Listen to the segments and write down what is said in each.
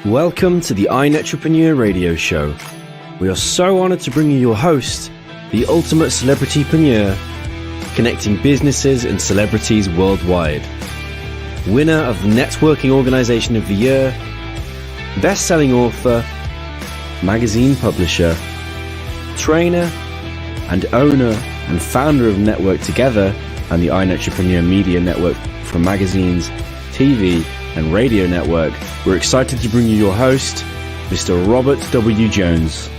Welcome to the iNetrepreneur Radio Show. We are so honored to bring you your host, the ultimate celebritypreneur, connecting businesses and celebrities worldwide. Winner of the Networking Organization of the Year, best-selling author, magazine publisher, trainer, and owner and founder of Network Together and the iNetrepreneur Media Network for magazines, TV, and radio network, we're excited to bring you your host, Mr. Robert W. Jones.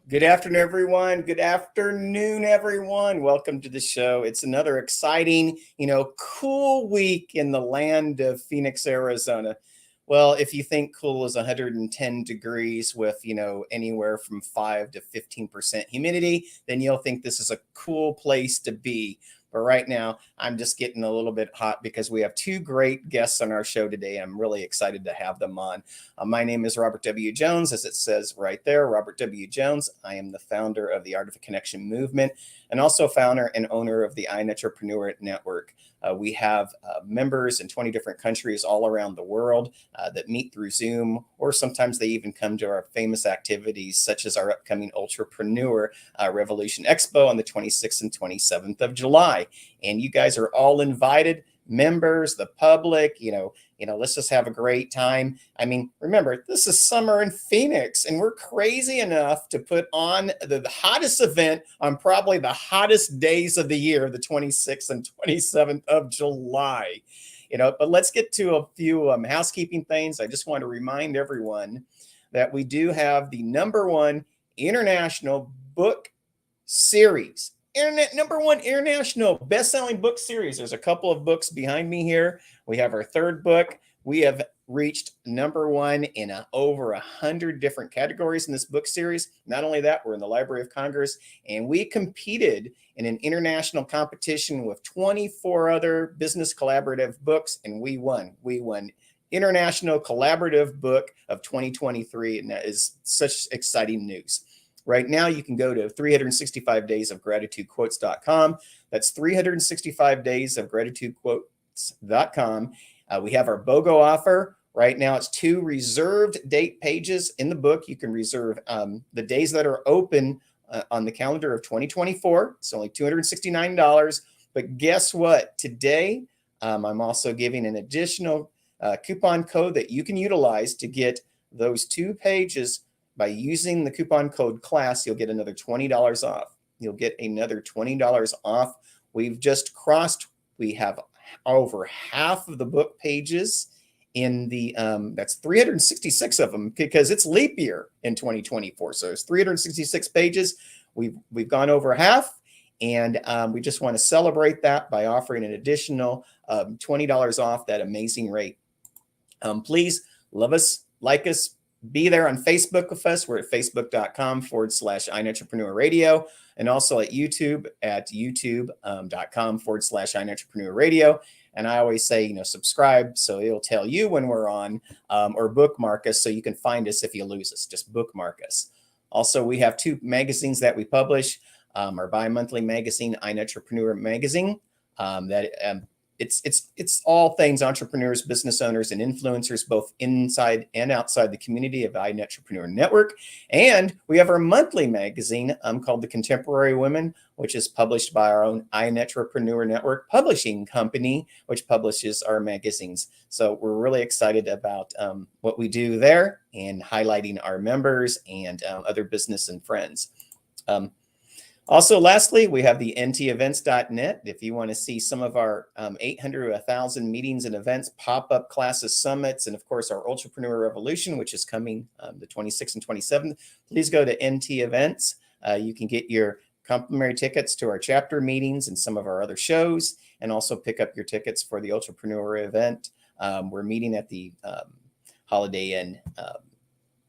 Good afternoon, everyone. Good afternoon, everyone. Welcome to the show. It's another exciting, cool week in the land of Phoenix, Arizona. Well, if you think cool is 110 degrees with, anywhere from 5 to 15% humidity, then you'll think this is a cool place to be. But right now, I'm just getting a little bit hot because we have two great guests on our show today. I'm really excited to have them on. My name is Robert W. Jones, as it says right there, Robert W. Jones. I am the founder of the Art of Connection movement and also founder and owner of the iNetrepreneur Network. We have members in 20 different countries all around the world that meet through Zoom, or sometimes they even come to our famous activities, such as our upcoming Ultrapreneur Revolution Expo on the 26th and 27th of July. And you guys are all invited, members, the public, let's just have a great time. I mean, remember, this is summer in Phoenix, and we're crazy enough to put on the hottest event on probably the hottest days of the year, the 26th and 27th of July. But let's get to a few housekeeping things. I just want to remind everyone that we do have the #1 international book series. #1 international best-selling book series. There's a couple of books behind me here. We have our third book. We have reached #1 in over 100 different categories in this book series. Not only that, we're in the Library of Congress, and we competed in an international competition with 24 other business collaborative books, and we won. We won International Collaborative Book of 2023, and that is such exciting news. Right now, you can go to 365daysofgratitudequotes.com. That's 365daysofgratitudequotes.com. We have our BOGO offer. Right now, it's 2 reserved date pages in the book. You can reserve the days that are open on the calendar of 2024. It's only $269. But guess what? Today, I'm also giving an additional coupon code that you can utilize to get those 2 pages. By using the coupon code CLASS, you'll get another $20 off. You'll get another $20 off. We have over half of the book pages in the, that's 366 of them because it's leap year in 2024. So it's 366 pages. We've gone over half, and we just want to celebrate that by offering an additional $20 off that amazing rate. Please love us, like us, be there on Facebook with us. We're at facebook.com/iNetrepreneur Radio, and also at YouTube at youtube.com/iNetrepreneur Radio. And I always say, subscribe so it'll tell you when we're on, or bookmark us so you can find us if you lose us. Just bookmark us. Also, we have 2 magazines that we publish. Our bi-monthly magazine, iNetrepreneur Magazine, It's all things entrepreneurs, business owners, and influencers, both inside and outside the community of iNetrepreneur Network. And we have our monthly magazine called The Contemporary Women, which is published by our own iNetrepreneur Network publishing company, which publishes our magazines. So we're really excited about what we do there and highlighting our members and other business and friends. Also, lastly, we have the ntevents.net. If you want to see some of our 800 to 1,000 meetings and events, pop-up classes, summits, and of course, our Ultrapreneur Revolution, which is coming the 26th and 27th, please go to NT Events. You can get your complimentary tickets to our chapter meetings and some of our other shows, and also pick up your tickets for the Ultrapreneur event. We're meeting at the Holiday Inn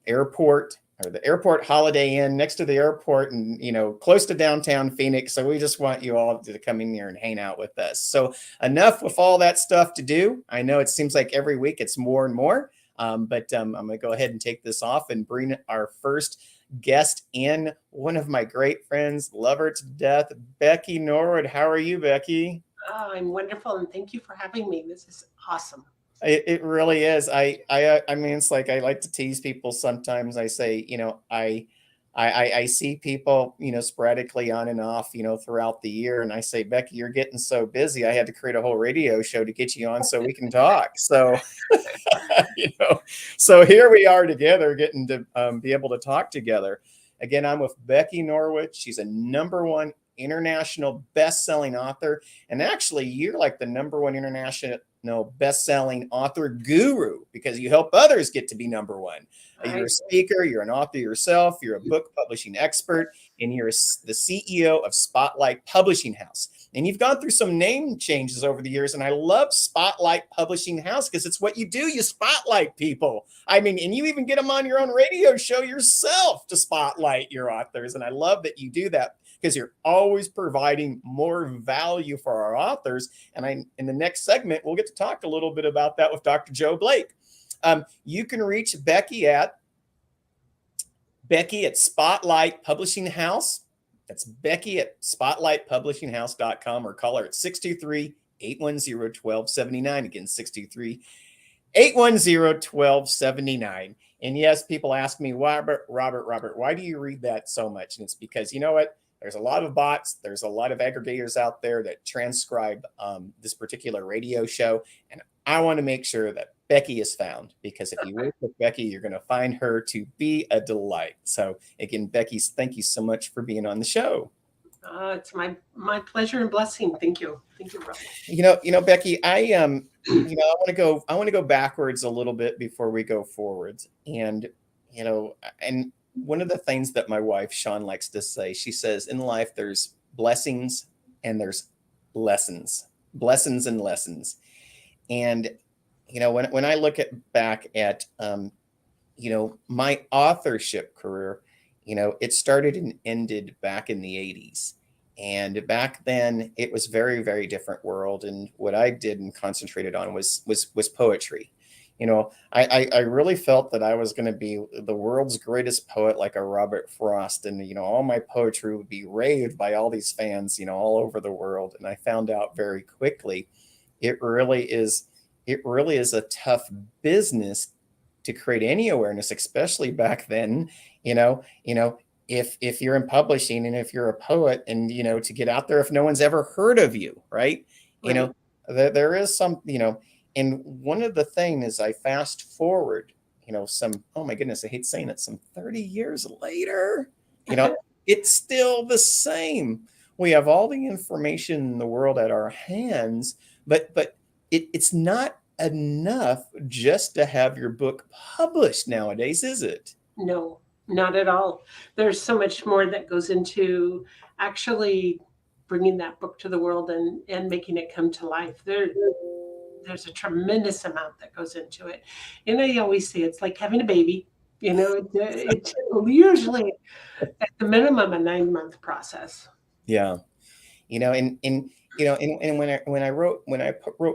Airport, or the Airport Holiday Inn next to the airport, and close to downtown Phoenix. So we just want you all to come in here and hang out with us. So enough with all that stuff to do. I know it seems like every week it's more and more, but I'm going to go ahead and take this off and bring our first guest in, one of my great friends, love her to death, Becky Norwood. How are you, Becky? Oh, I'm wonderful, and thank you for having me. This is awesome. It really is. I mean, it's like I like to tease people sometimes. I say, I see people, sporadically on and off, throughout the year. And I say, Becky, you're getting so busy. I had to create a whole radio show to get you on so we can talk. So, you know, so here we are together getting to be able to talk together. Again, I'm with Becky Norwood. She's a #1 international best-selling author. And actually, you're like the #1 international best-selling author guru because you help others get to be #1. You're a speaker, you're an author yourself, you're a book publishing expert, and you're the CEO of Spotlight Publishing House. And you've gone through some name changes over the years. And I love Spotlight Publishing House because it's what you do. You spotlight people. I mean, and you even get them on your own radio show yourself to spotlight your authors. And I love that you do that because you're always providing more value for our authors. And in the next segment, we'll get to talk a little bit about that with Dr. Joe Blake. You can reach Becky at Spotlight Publishing House. That's Becky at spotlightpublishinghouse.com, or call her at 623-810-1279. Again, 623-810-1279. And yes, people ask me, Robert, why do you read that so much? And it's because, you know what? There's a lot of bots. There's a lot of aggregators out there that transcribe this particular radio show. And I want to make sure that Becky is found, because if you work with Becky, you're going to find her to be a delight. So again, Becky, thank you so much for being on the show. It's my pleasure and blessing. Thank you, Robert. Becky, I want to go backwards a little bit before we go forwards. And and one of the things that my wife Sean likes to say, she says, in life there's blessings and there's lessons and lessons. And when I look back at my authorship career, it started and ended back in the 80s. And back then it was very, very different world. And what I did and concentrated on was poetry. I really felt that I was going to be the world's greatest poet, like a Robert Frost. And, all my poetry would be raved by all these fans, all over the world. And I found out very quickly, it really is a tough business to create any awareness, especially back then. If you're in publishing and if you're a poet, and to get out there if no one's ever heard of you, right? There is some, and one of the things is I fast forward, oh my goodness, I hate saying it, some 30 years later, it's still the same. We have all the information in the world at our hands, but it's not enough just to have your book published nowadays, is it? No, not at all. There's so much more that goes into actually bringing that book to the world and making it come to life. There's a tremendous amount that goes into it. And I always say it's like having a baby. It's usually at the minimum a 9-month process. Yeah. And when I wrote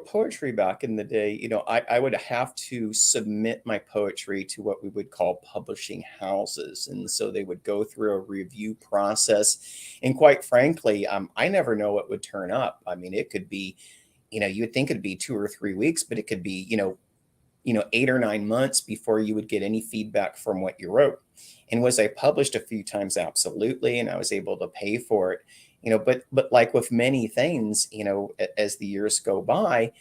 poetry back in the day, I would have to submit my poetry to what we would call publishing houses. And so they would go through a review process. And quite frankly, I never know what would turn up. I mean, it could be, you would think it'd be 2 or 3 weeks, but it could be, 8 or 9 months before you would get any feedback from what you wrote. And was I published a few times? Absolutely. And I was able to pay for it. But like with many things, as the years go by,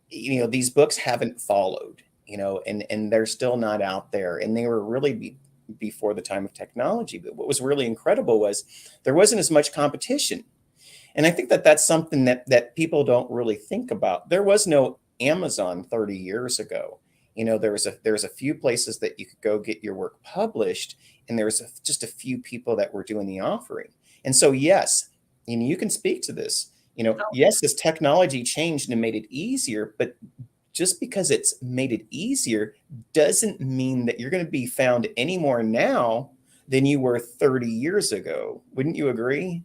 these books haven't followed, and they're still not out there. And they were really before the time of technology. But what was really incredible was there wasn't as much competition. And I think that that's something that people don't really think about. There was no Amazon 30 years ago. There's a few places that you could go get your work published, and there was just a few people that were doing the offering. And so, yes, you can speak to this. Yes, this technology changed and made it easier, but just because it's made it easier doesn't mean that you're going to be found any more now than you were 30 years ago. Wouldn't you agree?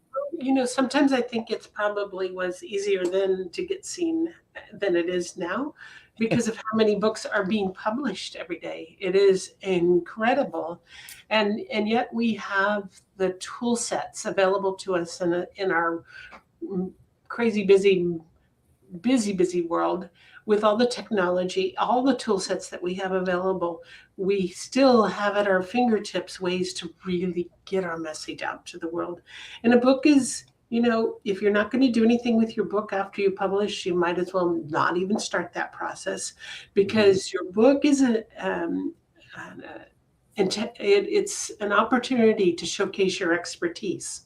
Sometimes I think it's probably was easier then to get seen than it is now, because of how many books are being published every day. It is incredible. And yet we have the tool sets available to us in our crazy busy busy world, with all the technology, all the tool sets that we have available, we still have at our fingertips ways to really get our message out to the world. And a book is, if you're not going to do anything with your book after you publish, you might as well not even start that process, because your book is it's an opportunity to showcase your expertise.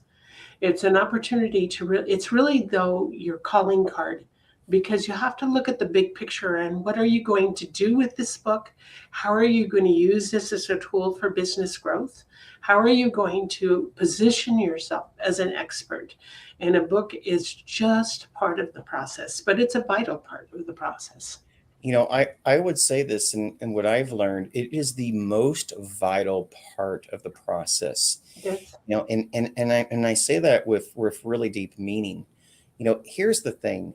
It's an opportunity it's really, though, your calling card, because you have to look at the big picture and what are you going to do with this book? How are you going to use this as a tool for business growth? How are you going to position yourself as an expert? And a book is just part of the process, but it's a vital part of the process. I would say this, and what I've learned, it is the most vital part of the process. Yes. And I say that with really deep meaning. Here's the thing: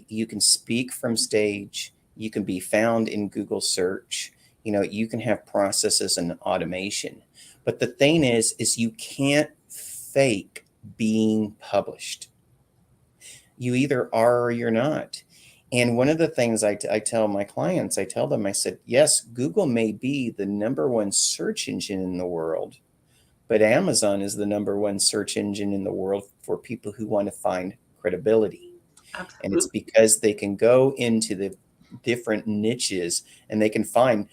you can speak from stage, you can be found in Google search, you can have processes and automation, but the thing is you can't fake being published. You either are or you're not. And one of the things I tell my clients, I tell them, I said, yes, Google may be the number one search engine in the world, but Amazon is the number one search engine in the world for people who want to find credibility. Absolutely. And it's because they can go into the different niches and they can find,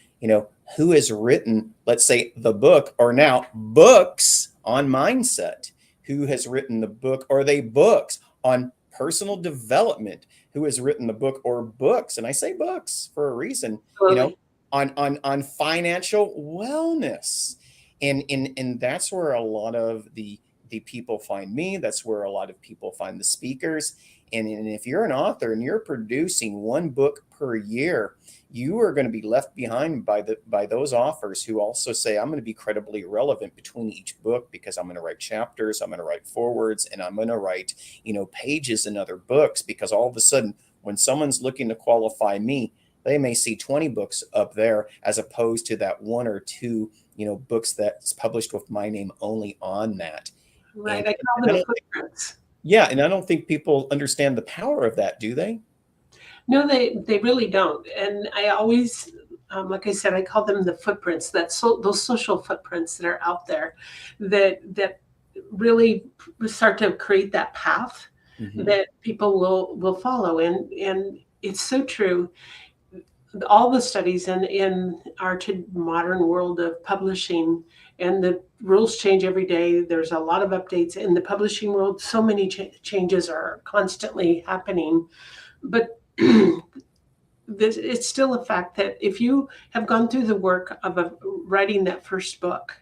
who has written, let's say, the book, or now books on mindset, who has written the book, or they books on personal development, who has written the book or books, and I say books for a reason, Totally. on financial wellness. And that's where a lot of the people find me. That's where a lot of people find the speakers. And if you're an author and you're producing one book per year, you are going to be left behind by those authors who also say, I'm going to be credibly relevant between each book because I'm going to write chapters, I'm going to write forwards, and I'm going to write, pages in other books, because all of a sudden, when someone's looking to qualify me, they may see 20 books up there as opposed to that one or two, books that's published with my name only on that. Right. And I call them footprints. yeah, and I don't think people understand the power of that, do they? No, they really don't. And I always, like I said, I call them the footprints, those social footprints that are out there that really start to create that path that people will follow. And it's so true. All the studies in our modern world of publishing, and the rules change every day. There's a lot of updates in the publishing world. So many changes are constantly happening. But it's still a fact that if you have gone through the work of writing that first book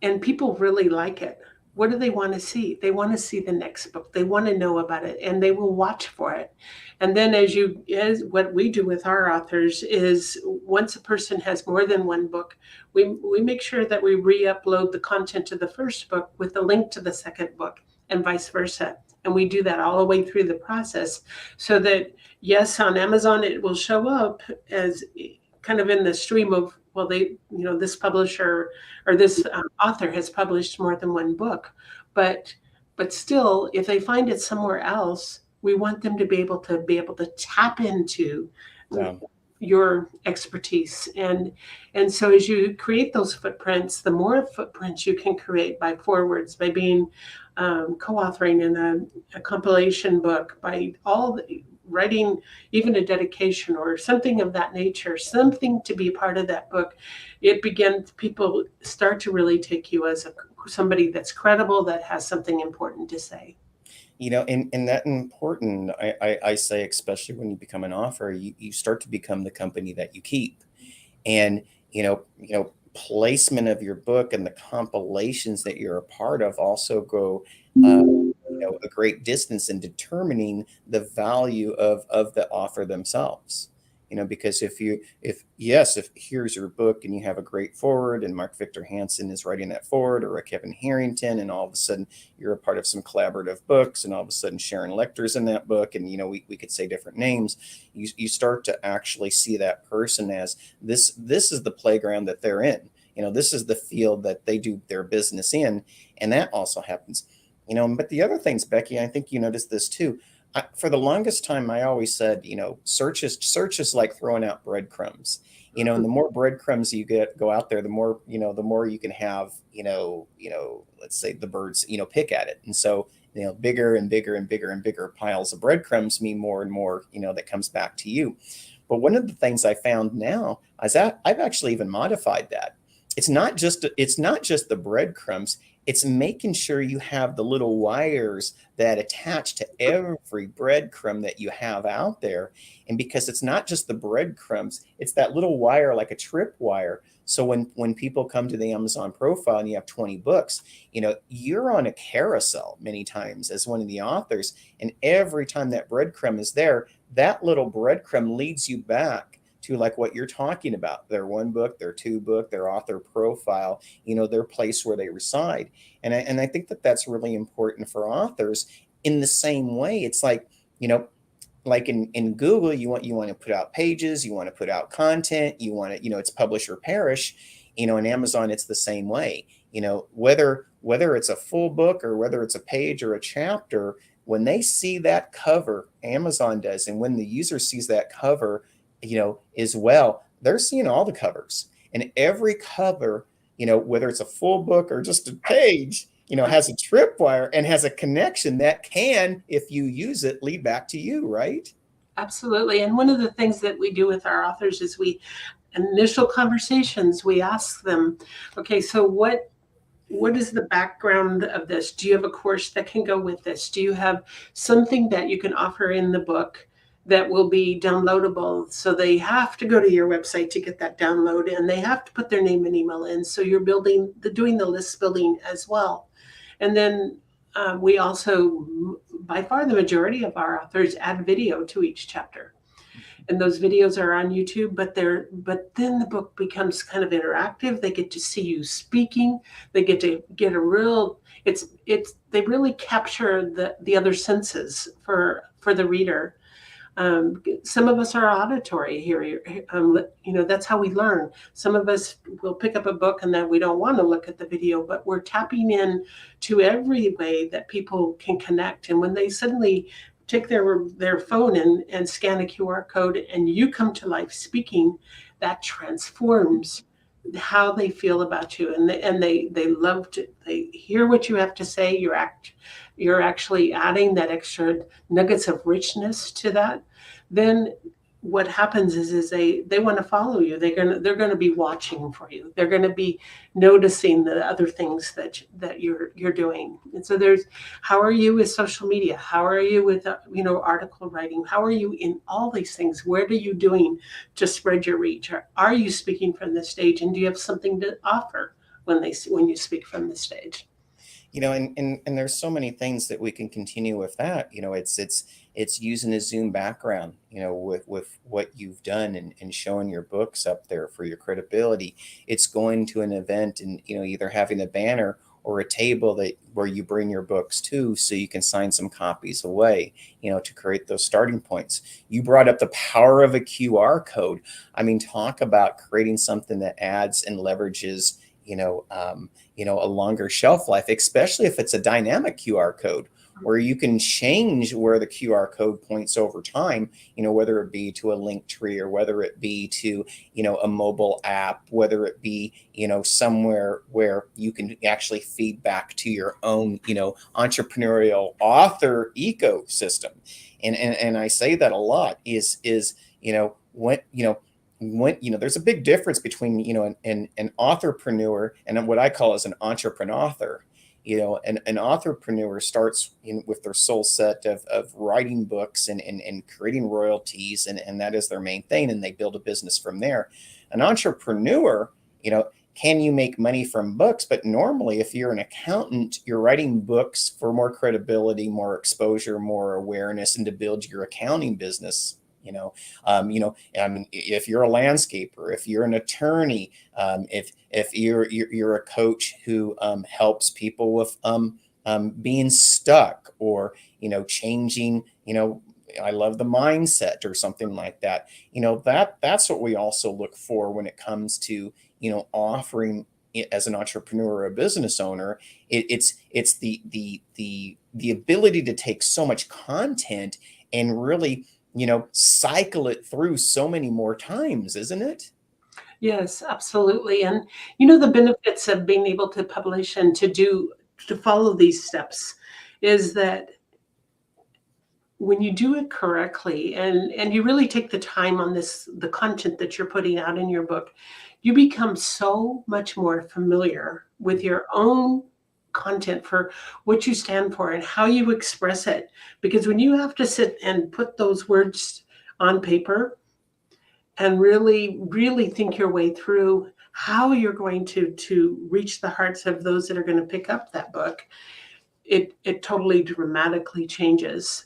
and people really like it, what do they want to see? They want to see the next book. They want to know about it, and they will watch for it. And then as what we do with our authors is, once a person has more than one book, we make sure that we re-upload the content of the first book with a link to the second book, and vice versa. And we do that all the way through the process, so that, yes, on Amazon, it will show up as kind of in the stream of, well, this publisher or this author has published more than one book. But still, if they find it somewhere else, we want them to be able to tap into your expertise. And so as you create those footprints, the more footprints you can create by forwards, by being co-authoring in a compilation book, by writing even a dedication or something of that nature, something to be part of that book, people start to really take you as somebody that's credible, that has something important to say. And that important, I say, especially when you become an author, you start to become the company that you keep. And, placement of your book and the compilations that you're a part of also go, a great distance in determining the value of the author themselves. Because if here's your book and you have a great forward, and Mark Victor Hansen is writing that forward, or a Kevin Harrington, and all of a sudden you're a part of some collaborative books, and all of a sudden Sharon Lecter's in that book, and we could say different names, you start to actually see that person as this is the playground that they're in. This is the field that they do their business in, and that also happens. But the other things, Becky, I think you noticed this too. for the longest time, I always said, search is like throwing out breadcrumbs. And the more breadcrumbs you go out there, the more you can have, let's say the birds, pick at it. And so, bigger and bigger and bigger and bigger piles of breadcrumbs mean more and more, that comes back to you. But one of the things I found now is that I've actually even modified that. It's not just the breadcrumbs. It's making sure you have the little wires that attach to every breadcrumb that you have out there. And because it's not just the breadcrumbs, it's that little wire like a trip wire. So when people come to the Amazon profile and you have 20 books, you're on a carousel many times as one of the authors. And every time that breadcrumb is there, that little breadcrumb leads you back to like what you're talking about, their one book, their two book, their author profile, their place where they reside. And I think that that's really important for authors. In the same way, it's like, like in Google, you want to put out pages, you want to put out content, you want to, it's publish or perish. In Amazon, it's the same way. Whether it's a full book or whether it's a page or a chapter, when they see that cover, Amazon does, and when the user sees that cover, as well, they're seeing all the covers, and every cover, whether it's a full book or just a page, has a tripwire and has a connection that can, if you use it, lead back to you, right? Absolutely. And one of the things that we do with our authors is initial conversations, we ask them, okay, so what is the background of this? Do you have a course that can go with this? Do you have something that you can offer in the book that will be downloadable? So they have to go to your website to get that download, and they have to put their name and email in. So you're doing the list building as well. And then we also, by far the majority of our authors, add video to each chapter. And those videos are on YouTube, but then the book becomes kind of interactive. They get to see you speaking. They get to get they really capture the other senses for the reader. Some of us are auditory here. That's how we learn. Some of us will pick up a book and then we don't want to look at the video, but we're tapping in to every way that people can connect. And when they suddenly take their phone and scan a QR code and you come to life speaking, that transforms how they feel about you, and they love to, they hear what you have to say. You're actually adding that extra nuggets of richness to that. Then what happens is they want to follow you. They're going to be watching for you. They're going to be noticing the other things that you're doing. And so how are you with social media? How are you with article writing? How are you in all these things? What are you doing to spread your reach? Are you speaking from the stage? And do you have something to offer when you speak from the stage? And there's so many things that we can continue with that. It's using a Zoom background, with what you've done and showing your books up there for your credibility. It's going to an event and, either having a banner or a table where you bring your books to, so you can sign some copies away, to create those starting points. You brought up the power of a QR code. I mean, talk about creating something that adds and leverages, a longer shelf life, especially if it's a dynamic QR code where you can change where the QR code points over time, whether it be to a link tree or whether it be to, a mobile app, whether it be, somewhere where you can actually feed back to your own, entrepreneurial author ecosystem. And I say that a lot is, when there's a big difference between an authorpreneur and what I call as an entrepreneur. An authorpreneur starts with their sole set of writing books and creating royalties, and that is their main thing, and they build a business from there. An entrepreneur, can you make money from books? But normally, if you're an accountant, you're writing books for more credibility, more exposure, more awareness, and to build your accounting business. If you're a landscaper, if you're an attorney, if you're a coach who helps people with being stuck or changing, I love the mindset or something like that. That's what we also look for when it comes to offering as an entrepreneur or a business owner, it's the ability to take so much content and really, cycle it through so many more times, isn't it? Yes, absolutely. And the benefits of being able to publish and to follow these steps is that when you do it correctly and you really take the time on the content that you're putting out in your book, you become so much more familiar with your own content for what you stand for and how you express it. Because when you have to sit and put those words on paper and really, really think your way through how you're going to reach the hearts of those that are going to pick up that book, it totally dramatically changes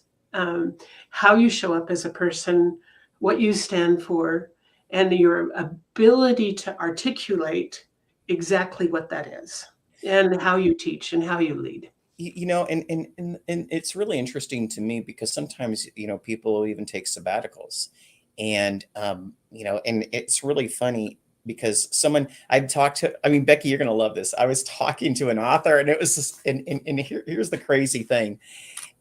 how you show up as a person, what you stand for, and your ability to articulate exactly what that is, and how you teach and how you lead. And it's really interesting to me because sometimes, people even take sabbaticals, and, and it's really funny because I'd talked to, I mean, Becky, you're going to love this. I was talking to an author, and it was just, and here's the crazy thing.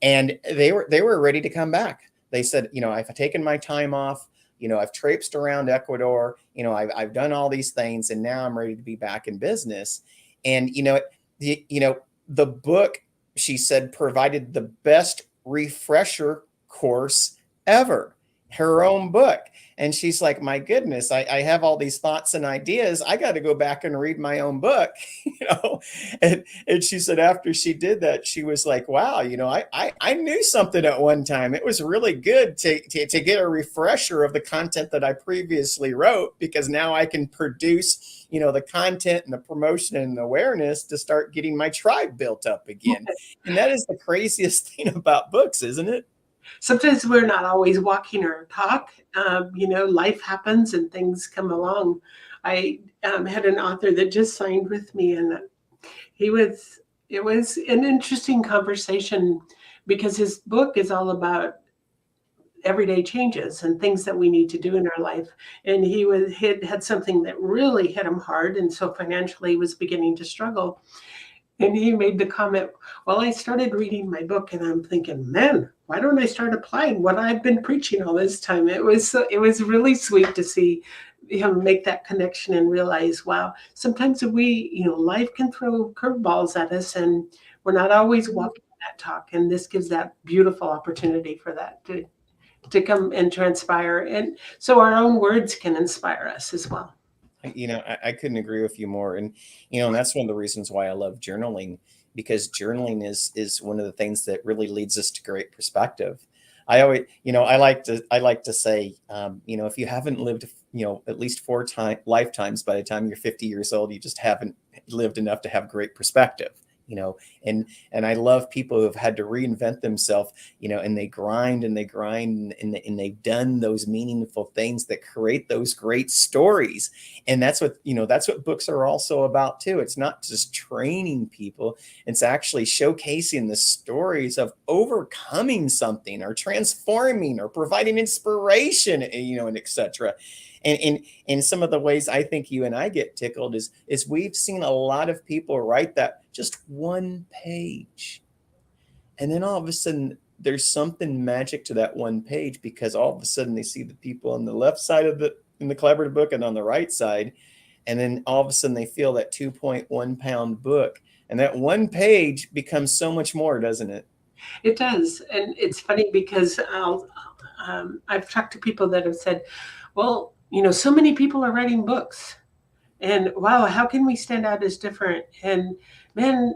And they were ready to come back. They said, I've taken my time off, I've traipsed around Ecuador, I've done all these things, and now I'm ready to be back in business. And, the book, she said, provided the best refresher course ever, her own book. And she's like, my goodness, I have all these thoughts and ideas. I got to go back and read my own book, And she said after she did that, she was like, wow, I knew something at one time. It was really good to get a refresher of the content that I previously wrote, because now I can produce, the content and the promotion and awareness to start getting my tribe built up again. And that is the craziest thing about books, isn't it? Sometimes we're not always walking our talk. Life happens and things come along. I had an author that just signed with me, and it was an interesting conversation because his book is all about everyday changes and things that we need to do in our life. And he had something that really hit him hard, and so financially he was beginning to struggle. And he made the comment, well, I started reading my book and I'm thinking, man, why don't I start applying what I've been preaching all this time? It was really sweet to see him make that connection and realize, wow, sometimes life can throw curveballs at us and we're not always walking that talk. And this gives that beautiful opportunity for that to come and transpire. And so our own words can inspire us as well. I couldn't agree with you more. And, and that's one of the reasons why I love journaling, because journaling is one of the things that really leads us to great perspective. I always, I like to say, if you haven't lived, at least 4 lifetimes, by the time you're 50 years old, you just haven't lived enough to have great perspective. And I love people who have had to reinvent themselves, and they grind and they've done those meaningful things that create those great stories. And that's what books are also about too. It's not just training people. It's actually showcasing the stories of overcoming something or transforming or providing inspiration, and etc. And some of the ways I think you and I get tickled is we've seen a lot of people write that just one page. And then all of a sudden there's something magic to that one page, because all of a sudden they see the people on the left side in the collaborative book and on the right side. And then all of a sudden they feel that 2.1 pound book, and that one page becomes so much more, doesn't it? It does. And it's funny because I've talked to people that have said, well, so many people are writing books, and wow, how can we stand out as different? And man,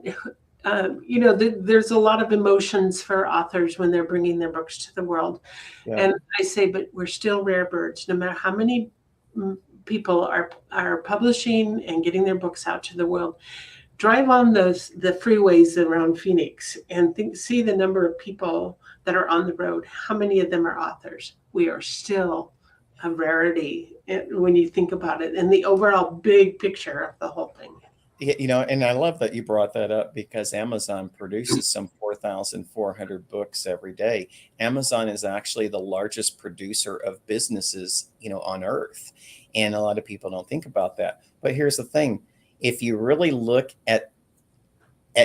there's a lot of emotions for authors when they're bringing their books to the world. Yeah. And I say, but we're still rare birds, no matter how many people are publishing and getting their books out to the world. Drive on the freeways around Phoenix and see the number of people that are on the road. How many of them are authors? We are still a rarity when you think about it and the overall big picture of the whole thing. And I love that you brought that up, because Amazon produces some 4,400 books every day. Amazon is actually the largest producer of businesses, on earth. And a lot of people don't think about that. But here's the thing, if you really look at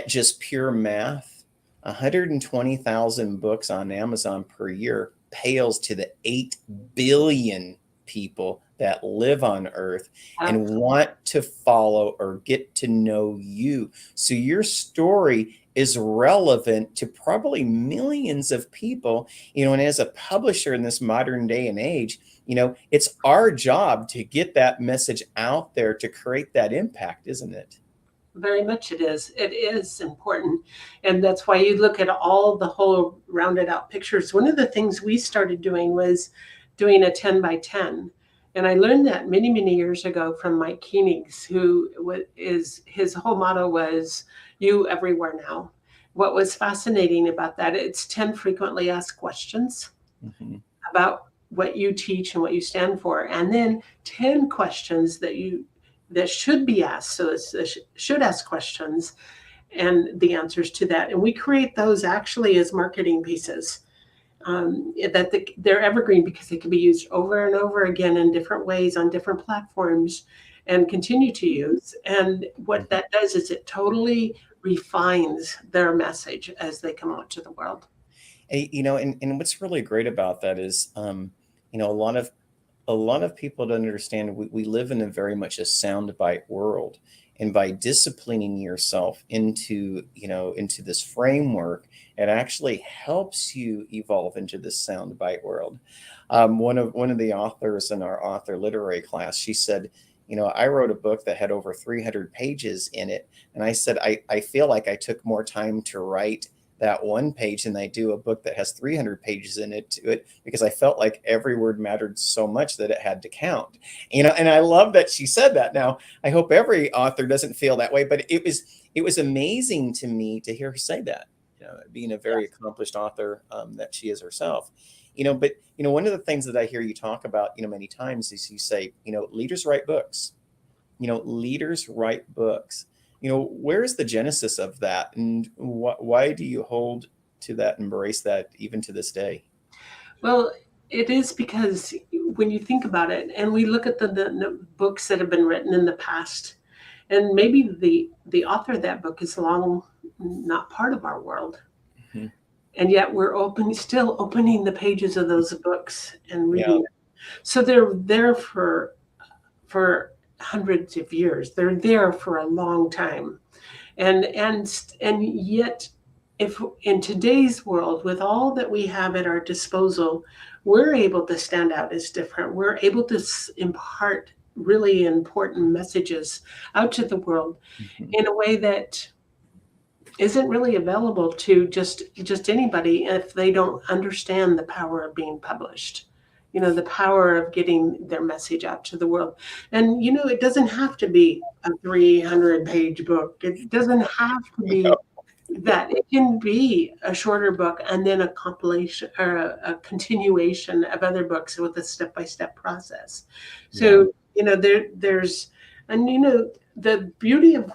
just pure math, 120,000 books on Amazon per year pales to the 8 billion people that live on Earth and want to follow or get to know you. So your story is relevant to probably millions of people, and as a publisher in this modern day and age, it's our job to get that message out there to create that impact, isn't it? Very much it is. It is important. And that's why you look at all the whole rounded out pictures. One of the things we started doing was doing a 10 by 10. And I learned that many, many years ago from Mike Koenigs, his whole motto was you everywhere now. What was fascinating about that, it's 10 frequently asked questions about what you teach and what you stand for. And then 10 questions that should be asked. So it should ask questions and the answers to that. And we create those actually as marketing pieces they're evergreen because they can be used over and over again in different ways on different platforms and continue to use. And what that does is it totally refines their message as they come out to the world. And what's really great about that is, a lot of people don't understand we live in a very much a soundbite world, and by disciplining yourself into this framework, it actually helps you evolve into this soundbite world. One of the authors in our author literary class, she said, I wrote a book that had over 300 pages in it, and I said I feel like I took more time to write that one page than I do a book that has 300 pages in it because I felt like every word mattered so much that it had to count. And I love that she said that. Now, I hope every author doesn't feel that way, but it was amazing to me to hear her say that, being a very accomplished author that she is herself. But one of the things that I hear you talk about, many times is you say, leaders write books. Leaders write books. Where's the genesis of that, and why do you hold to that, embrace that even to this day? Well, it is because when you think about it, and we look at the books that have been written in the past, and maybe the author of that book is long not part of our world, and yet we're still opening the pages of those books and reading them. So they're there for hundreds of years. They're there for a long time. And yet, if in today's world, with all that we have at our disposal, we're able to stand out as different. We're able to impart really important messages out to the world in a way that isn't really available to just anybody if they don't understand the power of being published. The power of getting their message out to the world. And, it doesn't have to be a 300-page book. It doesn't have to be that. It can be a shorter book and then a compilation or a continuation of other books with a step-by-step process. So, there's, and, the beauty of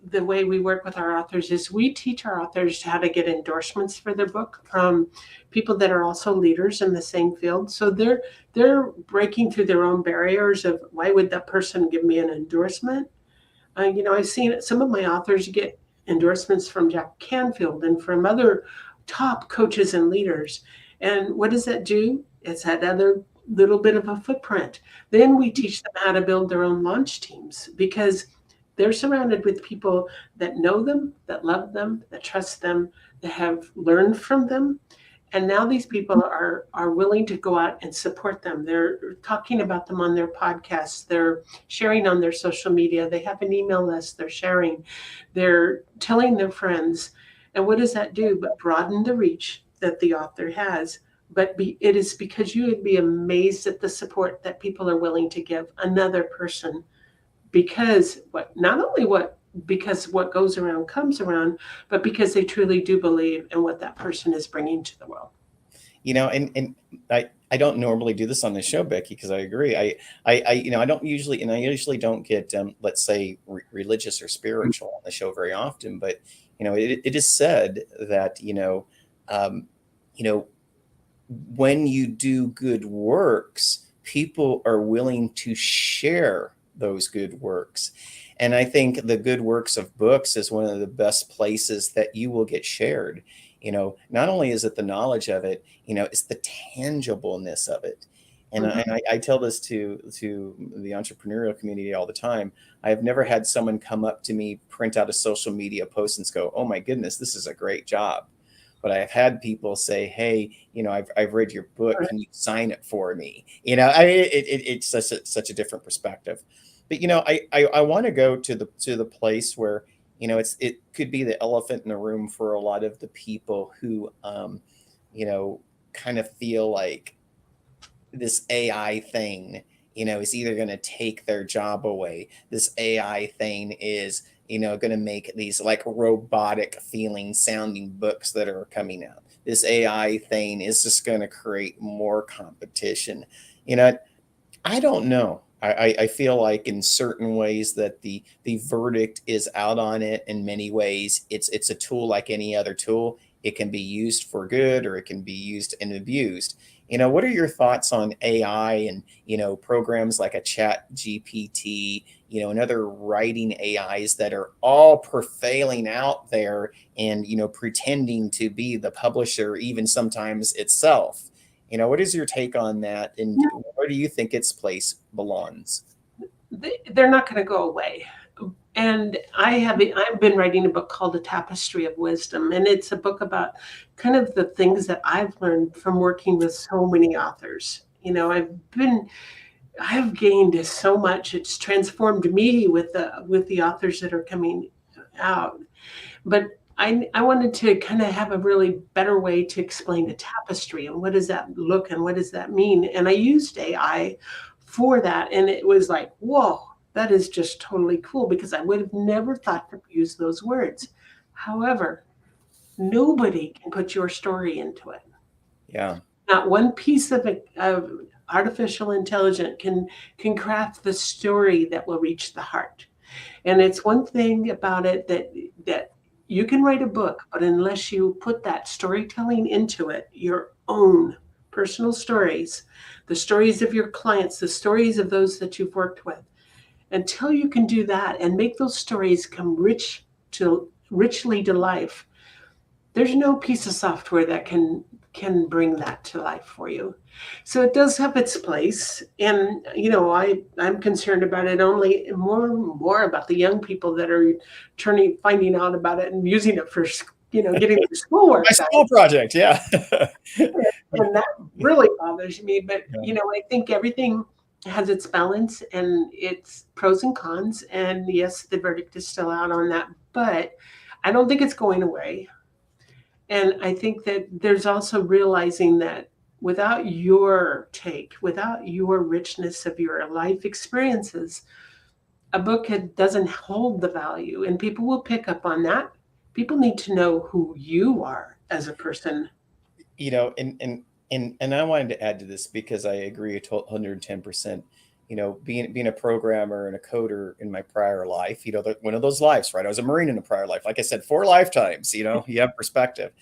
the way we work with our authors is we teach our authors how to get endorsements for their book from people that are also leaders in the same field. So they're breaking through their own barriers of why would that person give me an endorsement? I've seen some of my authors get endorsements from Jack Canfield and from other top coaches and leaders. And what does that do? It's that other little bit of a footprint. Then we teach them how to build their own launch teams because they're surrounded with people that know them, that love them, that trust them, that have learned from them. And now these people are willing to go out and support them. They're talking about them on their podcasts. They're sharing on their social media. They have an email list. They're sharing. They're telling their friends. And what does that do but broaden the reach that the author has? But it is because you would be amazed at the support that people are willing to give another person. Because what goes around comes around, but because they truly do believe in what that person is bringing to the world. And I don't normally do this on the show, Becky, because I agree. I don't usually, and I usually don't get, let's say, religious or spiritual on the show very often. But it is said that when you do good works, people are willing to share those good works. And I think the good works of books is one of the best places that you will get shared. Not only is it the knowledge of it, it's the tangibleness of it. And, I tell this to the entrepreneurial community all the time. I've never had someone come up to me, print out a social media post and go, "Oh my goodness, this is a great job." But I've had people say, "Hey, I've read your book. Can you sign it for me?" It's such a different perspective. But I want to go to the place where it could be the elephant in the room for a lot of the people who kind of feel like this AI thing, is either going to take their job away. This AI thing is, going to make these like robotic feeling sounding books that are coming out. This AI thing is just going to create more competition. I don't know. I feel like in certain ways that the verdict is out on it. In many ways, it's a tool like any other tool. It can be used for good or it can be used and abused. What are your thoughts on AI and, programs like a Chat GPT, and other writing AIs that are all prevailing out there and, pretending to be the publisher, even sometimes itself? What is your take on that? And where do you think its place belongs? They're not going to go away. And I've been writing a book called A Tapestry of Wisdom. And it's a book about kind of the things that I've learned from working with so many authors. I've gained so much. It's transformed me with the authors that are coming out. But I wanted to kind of have a really better way to explain the tapestry and what does that look and what does that mean. And I used AI for that. And it was like, whoa, that is just totally cool, because I would have never thought to use those words. However, nobody can put your story into it. Yeah. Not one piece of artificial intelligence can craft the story that will reach the heart. And it's one thing about it that you can write a book, but unless you put that storytelling into it, your own personal stories, the stories of your clients, the stories of those that you've worked with, until you can do that and make those stories come richly to life, there's no piece of software that can bring that to life for you. So it does have its place. And, I'm concerned about it only more about the young people that are finding out about it and using it for, getting their schoolwork. My school project. Yeah. And that really bothers me. But, I think everything has its balance and its pros and cons. And yes, the verdict is still out on that, but I don't think it's going away. And I think that there's also realizing that without your take, without your richness of your life experiences, a book doesn't hold the value, and people will pick up on that. People need to know who you are as a person. And I wanted to add to this because I agree 110%. Being a programmer and a coder in my prior life, one of those lives, right? I was a Marine in a prior life. Like I said, 4 lifetimes, you have perspective.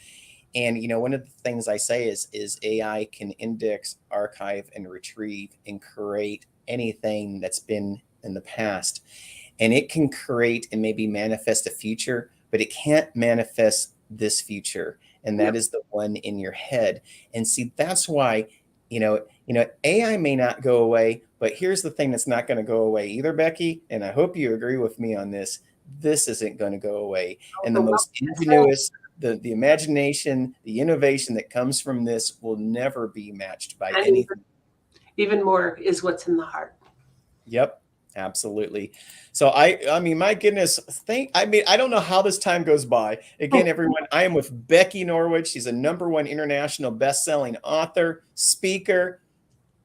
And, one of the things I say is AI can index, archive, and retrieve and create anything that's been in the past. And it can create and maybe manifest a future, but it can't manifest this future. And that is the one in your head. And see, that's why, AI may not go away, but here's the thing that's not going to go away either, Becky. And I hope you agree with me on this. This isn't going to go away. And the most ingenuous, the imagination, the innovation that comes from this will never be matched by anything. Even more is what's in the heart. Yep. Absolutely. So I mean, my goodness, I don't know how this time goes by. Again, everyone, I am with Becky Norwood. She's a #1 international best-selling author, speaker,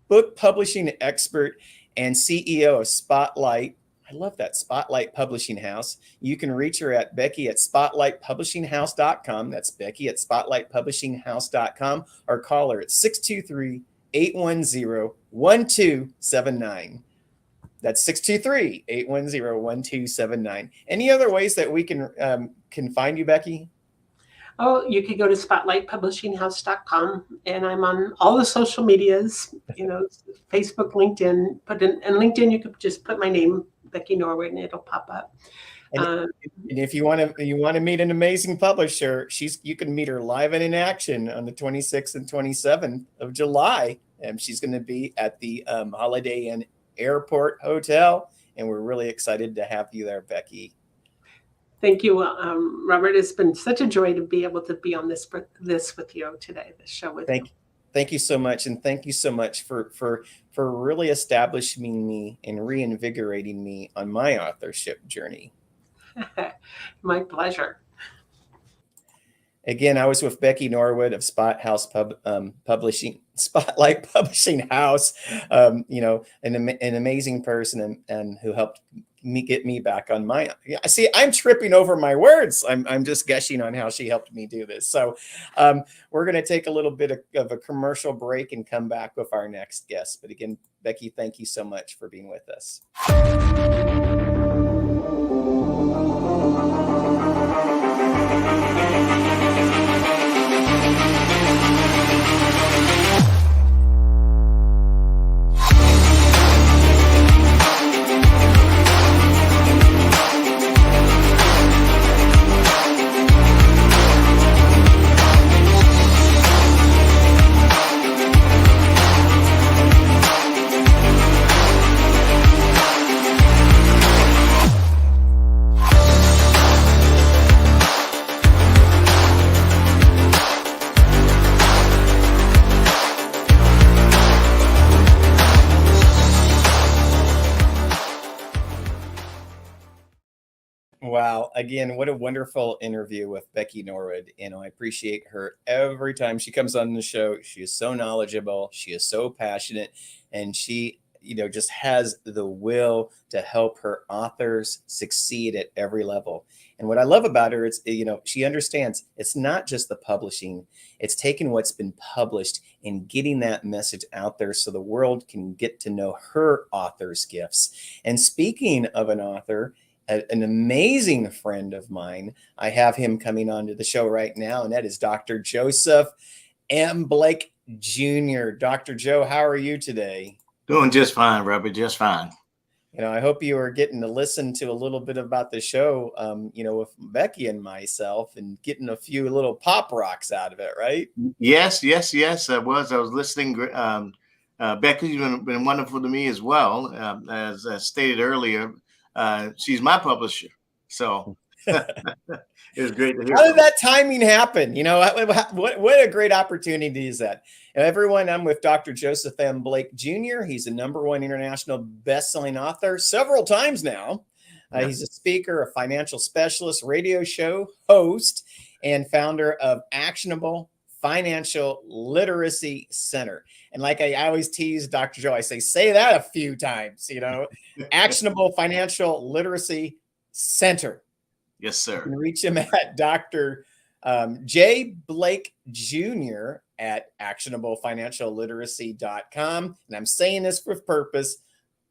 book publishing expert, and CEO of Spotlight. I love that, Spotlight Publishing House. You can reach her at Becky@spotlightpublishinghouse.com. That's Becky@spotlightpublishinghouse.com, or call her at 623-810-1279. That's 623-810-1279. Any other ways that we can find you, Becky? Oh, you could go to spotlightpublishinghouse.com, and I'm on all the social medias, Facebook, LinkedIn. And LinkedIn, you could just put my name, Becky Norwood, and it'll pop up. And, Um, and if you want to meet an amazing publisher, you can meet her live and in action on the 26th and 27th of July. And she's going to be at the Holiday Inn Airport Hotel. And we're really excited to have you there, Becky. Thank you, Robert. It's been such a joy to be able to be on this with you today, this show with you. Thank you so much. And thank you so much for really establishing me and reinvigorating me on my authorship journey. My pleasure. Again, I was with Becky Norwood of Spotlight Publishing House. An amazing person and who helped me get me back on my. See, I'm tripping over my words. I'm just gushing on how she helped me do this. So we're going to take a little bit of a commercial break and come back with our next guest. But again, Becky, thank you so much for being with us. Wow. Again, what a wonderful interview with Becky Norwood. I appreciate her every time she comes on the show. She is so knowledgeable. She is so passionate, and she, just has the will to help her authors succeed at every level. And what I love about her is, she understands it's not just the publishing, it's taking what's been published and getting that message out there so the world can get to know her author's gifts. And speaking of an author, an amazing friend of mine, I have him coming onto the show right now, and that is Dr. Joseph M. Blake Jr. Dr. Joe, how are you today? Doing just fine, Robert, just fine. I hope you are getting to listen to a little bit about the show, with Becky and myself, and getting a few little pop rocks out of it, right? Yes. I was listening. Becky's been wonderful to me as well. As I stated earlier, she's my publisher. So it was great to hear. How did that timing happen? What a great opportunity is that? Everyone, I'm with Dr. Joseph M. Blake Jr. He's a #1 international best-selling author several times now. He's a speaker, a financial specialist, radio show host, and founder of Actionable Financial Literacy Center. And like I always tease Dr. Joe, I say that a few times, Actionable Financial Literacy Center. Yes, sir. You can reach him at Dr. J. Blake Jr. at actionablefinancialliteracy.com. And I'm saying this with purpose.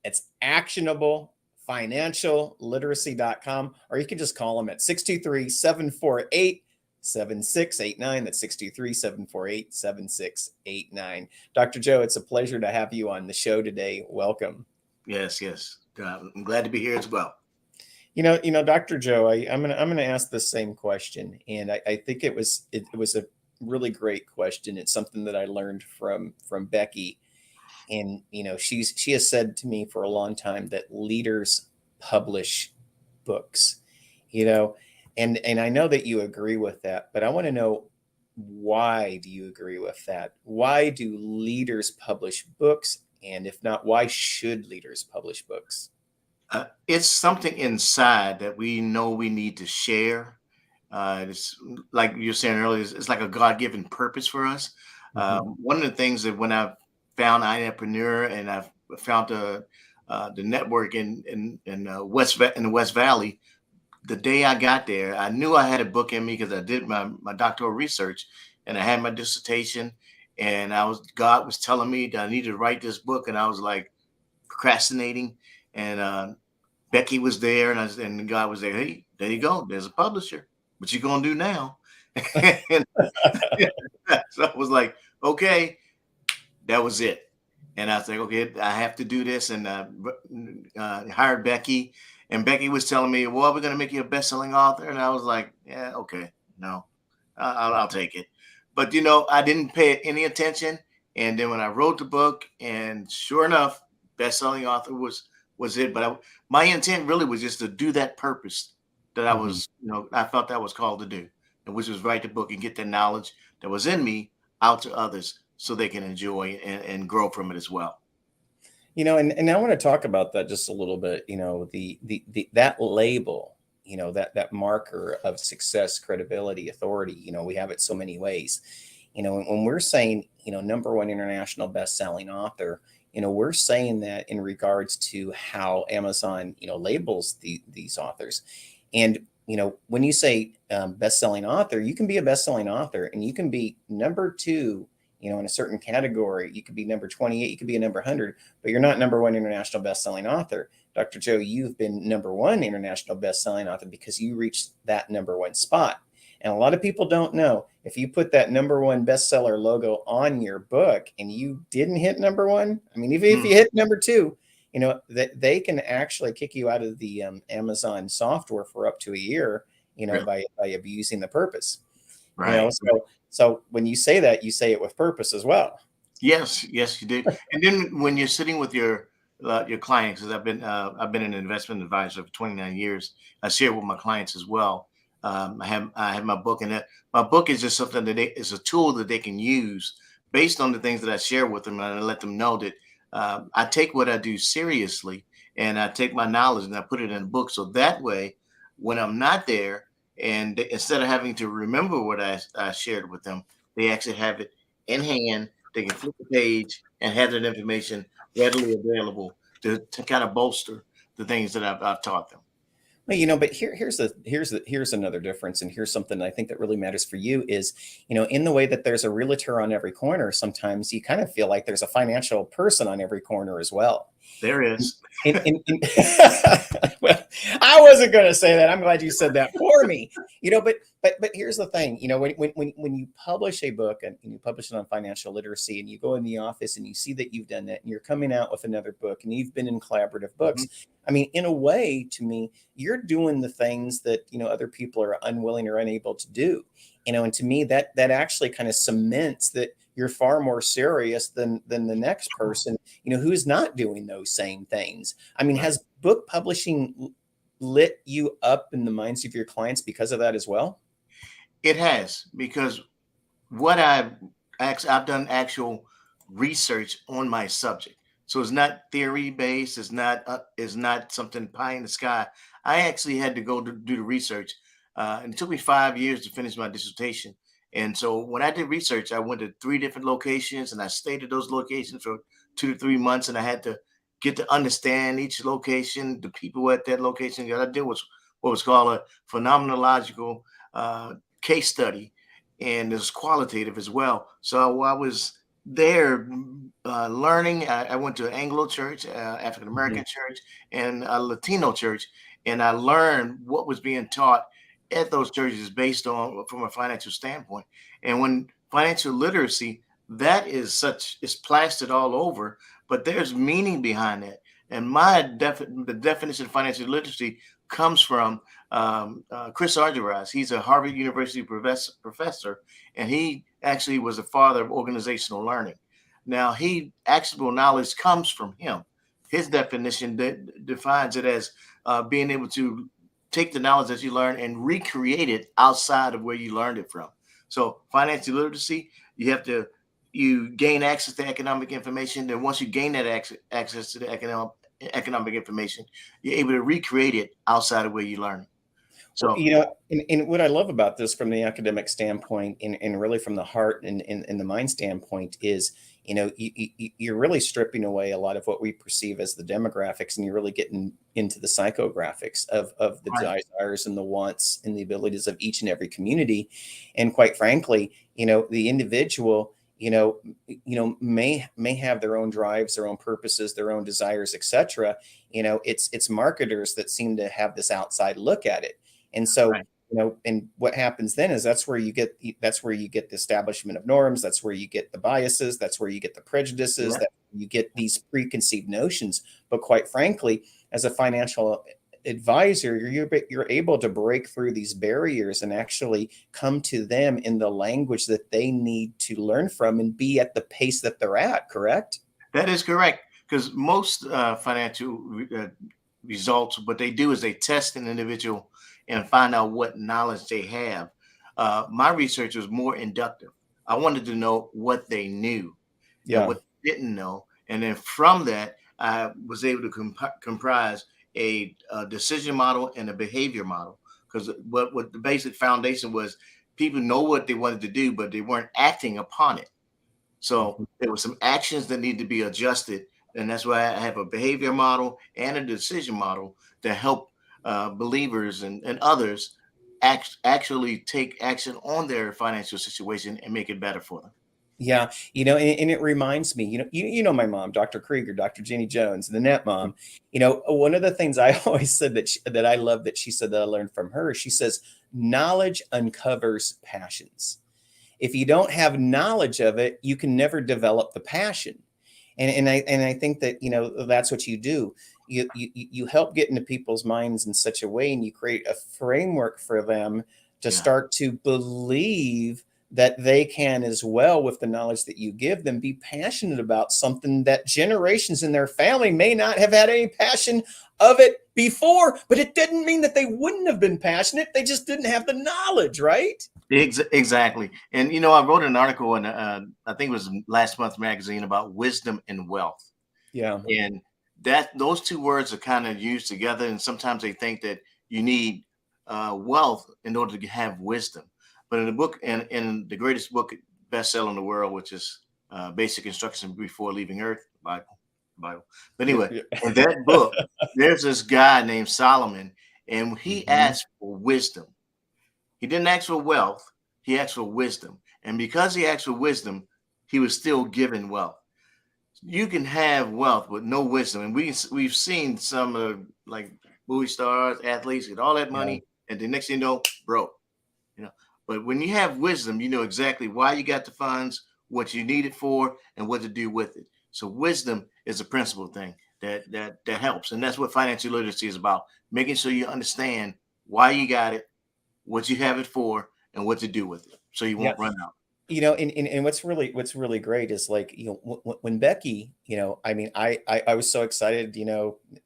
It's actionablefinancialliteracy.com, or you can just call him at 623-748-7689. That's 623-748-7689. Dr. Joe, it's a pleasure to have you on the show today. Welcome. Yes. I'm glad to be here as well. Dr. Joe, I'm gonna ask the same question, and I think it was a really great question. It's something that I learned from Becky, and she has said to me for a long time that leaders publish books, and I know that you agree with that, but I want to know, why do you agree with that? Why do leaders publish books, and if not, why should leaders publish books? It's something inside that we know we need to share. It's like you're saying earlier, it's like a God-given purpose for us. One of the things that when I found Entrepreneur and I found the network in the West Valley, the day I got there, I knew I had a book in me because I did my doctoral research and I had my dissertation, and God was telling me that I needed to write this book, and I was like procrastinating. And Becky was there, and God was there. Hey, there you go. There's a publisher. What you gonna do now? And so I was like, okay, that was it. And I was like, okay, I have to do this. And hired Becky. And Becky was telling me, well, we're going to make you a best-selling author. And I was like, yeah, okay, no, I'll take it. But, I didn't pay it any attention. And then when I wrote the book, and sure enough, best-selling author was it. But my intent really was just to do that purpose that I was, I felt that was called to do, and which was write the book and get the knowledge that was in me out to others so they can enjoy and grow from it as well. And I want to talk about that just a little bit. The that label, that marker of success, credibility, authority. We have it so many ways. When we're saying, number one international best-selling author, we're saying that in regards to how Amazon, labels these authors. And when you say best-selling author, you can be a best-selling author, and you can be number two, in a certain category. You could be number 28, you could be a number 100, but you're not number one international best-selling author. Dr. Joe, you've been number one international best-selling author because you reached that number one spot. And a lot of people don't know, if you put that number one bestseller logo on your book and you didn't hit number one, I mean, even if you hit number two, that they can actually kick you out of the Amazon software for up to a year, by abusing the purpose. Right. So when you say that, you say it with purpose as well. Yes, you do. And then when you're sitting with your clients, because I've been an investment advisor for 29 years, I share with my clients as well. I have my book, and my book is just something that is a tool that they can use based on the things that I share with them, and I let them know that I take what I do seriously, and I take my knowledge and I put it in a book. So that way, when I'm not there, and instead of having to remember what I shared with them, they actually have it in hand. They can flip the page and have that information readily available to kind of bolster the things that I've taught them. Well, but here's another difference, and here's something I think that really matters for you is, in the way that there's a realtor on every corner, sometimes you kind of feel like there's a financial person on every corner as well. There is. Well, I wasn't going to say that. I'm glad you said that for me. But here's the thing. When you publish a book and you publish it on financial literacy, and you go in the office and you see that you've done that, and you're coming out with another book, and you've been in collaborative books. I mean, in a way, to me, you're doing the things that other people are unwilling or unable to do. And to me, that actually kind of cements that you're far more serious than the next person, who's not doing those same things. I mean, has book publishing lit you up in the minds of your clients because of that as well? It has, because what I've done actual research on my subject. So it's not theory based. It's not something pie in the sky. I actually had to go to do the research. And it took me 5 years to finish my dissertation. And so when I did research, I went to 3 different locations, and I stayed at those locations for 2 to 3 months. And I had to get to understand each location, the people at that location. What I did was what was called a phenomenological case study, and it was qualitative as well. So I was there learning. I went to an Anglo church, African American church, and a Latino church, and I learned what was being taught at those churches based on from a financial standpoint. And when financial literacy, that is it's plastered all over, but there's meaning behind that. And the definition of financial literacy comes from Chris Argyros. He's a Harvard University professor, and he actually was a father of organizational learning. Now, actionable knowledge comes from him. His definition defines it as being able to take the knowledge that you learn and recreate it outside of where you learned it from. So financial literacy, you gain access to economic information. Then once you gain that access to the economic information, you're able to recreate it outside of where you learn. So, and what I love about this from the academic standpoint and really from the heart and the mind standpoint is, you're really stripping away a lot of what we perceive as the demographics, and you're really getting into the psychographics of the desires and the wants and the abilities of each and every community. And quite frankly, the individual, may have their own drives, their own purposes, their own desires, etc. It's marketers that seem to have this outside look at it. And so and what happens then is that's where you get the establishment of norms. That's where you get the biases. That's where you get the prejudices. Yeah. That you get these preconceived notions. But quite frankly, as a financial advisor, you're able to break through these barriers and actually come to them in the language that they need to learn from and be at the pace that they're at. Correct? That is correct. Because most financial results, what they do is they test an individual and find out what knowledge they have. My research was more inductive. I wanted to know what they knew and Yeah. what they didn't know. And then from that, I was able to comprise a decision model and a behavior model. Because what the basic foundation was, people know what they wanted to do, but they weren't acting upon it. So there were some actions that need to be adjusted. And that's why I have a behavior model and a decision model to help believers and others actually take action on their financial situation and make it better for them. Yeah, and it reminds me, you know my mom, Dr. Krieger, Dr. Jenny Jones, the net mom. One of the things I always said that I love that she said that I learned from her. She says, knowledge uncovers passions. If you don't have knowledge of it, you can never develop the passion. And I think that that's what you do. You help get into people's minds in such a way, and you create a framework for them to start to believe that they can, as well, with the knowledge that you give them, be passionate about something that generations in their family may not have had any passion of it before. But it didn't mean that they wouldn't have been passionate. They just didn't have the knowledge, right? Exactly. And, I wrote an article in, I think it was last month's magazine, about wisdom and wealth. Yeah. And those two words are kind of used together. And sometimes they think that you need wealth in order to have wisdom. But in the book, in the greatest book, bestseller in the world, which is Basic Instructions Before Leaving Earth, Bible. But anyway, in that book, there's this guy named Solomon, and he asked for wisdom. He didn't ask for wealth. He asked for wisdom. And because he asked for wisdom, he was still given wealth. You can have wealth with no wisdom. And we've seen some like movie stars, athletes get all that money, and the next thing you know, broke. But when you have wisdom, you know exactly why you got the funds, what you need it for, and what to do with it. So wisdom is a principal thing that helps. And that's what financial literacy is about, making sure you understand why you got it, what you have it for, and what to do with it, so you won't run out. And what's really great is, like, when Becky, I was so excited,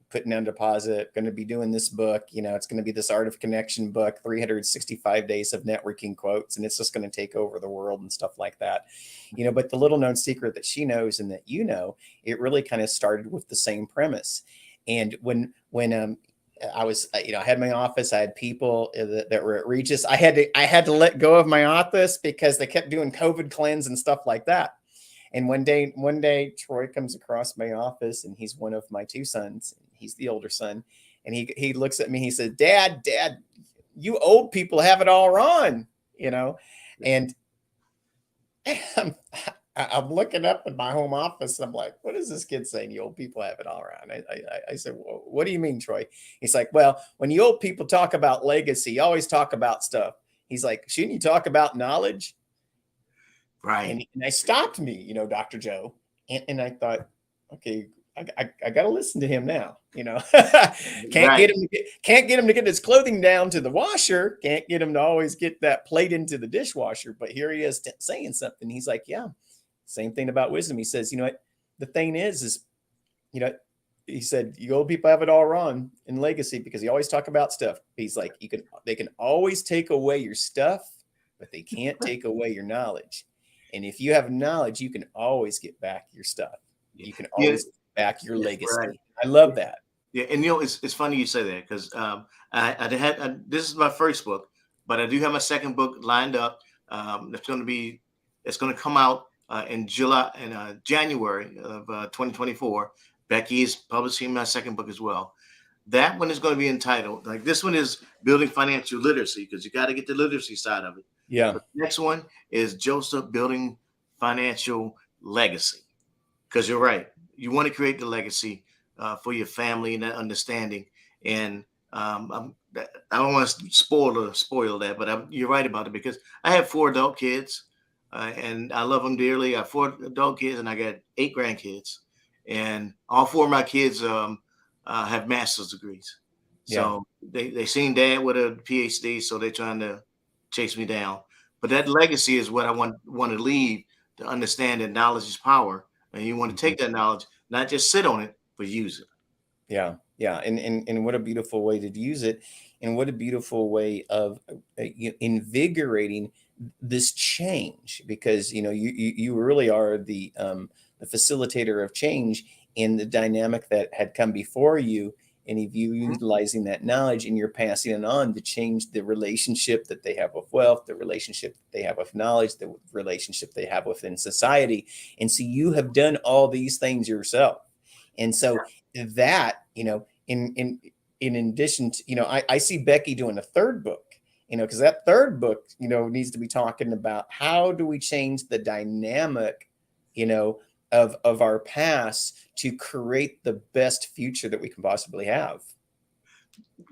putting down deposit, going to be doing this book, it's going to be this Art of Connection book, 365 days of networking quotes, and it's just going to take over the world and stuff like that. But the little known secret that she knows and that it really kind of started with the same premise. And when I was, I had my office. I had people that were at Regis. I had to let go of my office because they kept doing COVID cleanse and stuff like that. And one day, Troy comes across my office, and he's one of my two sons. He's the older son, and he looks at me. He said, "Dad, you old people have it all wrong," and I'm looking up in my home office. And I'm like, what is this kid saying? You old people have it all around. I said, well, what do you mean, Troy? He's like, well, when you old people talk about legacy, you always talk about stuff. He's like, shouldn't you talk about knowledge? Right. And I stopped me, Dr. Joe. And I thought, okay, I got to listen to him now. Can't get him to get his clothing down to the washer. Can't get him to always get that plate into the dishwasher. But here he is saying something. He's like, yeah. Same thing about wisdom. He says, what the thing is, he said, you old people have it all wrong in legacy because you always talk about stuff. He's like, they can always take away your stuff, but they can't take away your knowledge. And if you have knowledge, you can always get back your stuff. You can always get back your legacy. Right. I love that. Yeah. And it's funny you say that, because this is my first book, but I do have my second book lined up. It's going to come out in January of 2024. Becky is publishing my second book as well. That one is going to be entitled, like, this one is Building Financial Literacy, because you got to get the literacy side of it. Yeah. But the next one is Joseph Building Financial Legacy, because you're right. You want to create the legacy for your family and that understanding. And I don't want to spoil that, but you're right about it, because I have 4 adult kids, and I love them dearly. I have 4 adult kids, and I got 8 grandkids, and all 4 of my kids have master's degrees. Yeah. So they seen dad with a PhD, so they're trying to chase me down. But that legacy is what I want to leave, to understand that knowledge is power, and you want to take that knowledge, not just sit on it, but use it. Yeah. Yeah. And what a beautiful way to use it. And what a beautiful way of invigorating this change, because, you really are the facilitator of change in the dynamic that had come before you. And if you utilizing that knowledge and you're passing it on to change the relationship that they have with wealth, the relationship that they have with knowledge, the relationship they have within society. And so you have done all these things yourself. And so that, in addition to, I see Becky doing a third book, because that third book, needs to be talking about how do we change the dynamic, of our past to create the best future that we can possibly have.